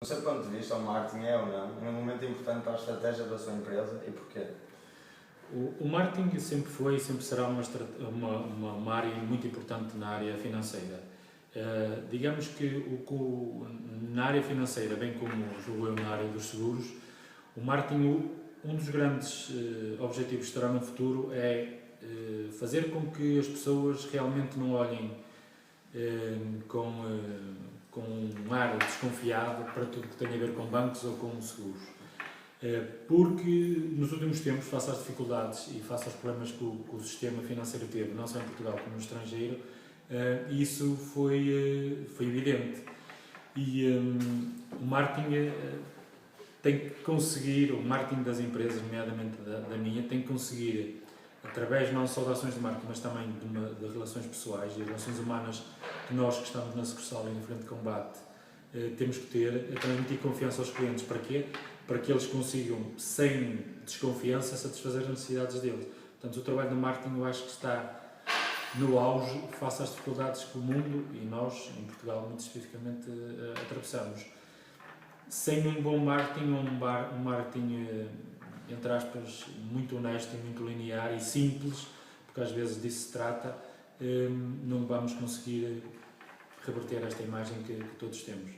No seu ponto de vista, o marketing é ou não um momento importante para a estratégia da sua empresa e porquê? O marketing sempre foi e sempre será uma área muito importante na área financeira. Digamos que na área financeira, bem como julgo eu na área dos seguros, o marketing, um dos grandes objetivos que terá no futuro é fazer com que as pessoas realmente não olhem com um ar desconfiado para tudo que tem a ver com bancos ou com seguros. Porque nos últimos tempos, face às dificuldades e face aos problemas que o sistema financeiro teve, não só em Portugal como no estrangeiro, isso foi evidente. E o marketing tem que conseguir, o marketing das empresas, nomeadamente da minha, tem que conseguir, através não só de ações de marketing, mas também de relações pessoais e relações humanas que nós que estamos na sucursal e na frente de combate temos que ter, a transmitir confiança aos clientes. Para quê? Para que eles consigam, sem desconfiança, satisfazer as necessidades deles. Portanto, o trabalho de marketing eu acho que está no auge face às dificuldades que o mundo e nós, em Portugal, muito especificamente, atravessamos. Sem um bom marketing, um marketing, entre aspas, muito honesto e muito linear e simples, porque às vezes disso se trata, não vamos conseguir reverter esta imagem que todos temos.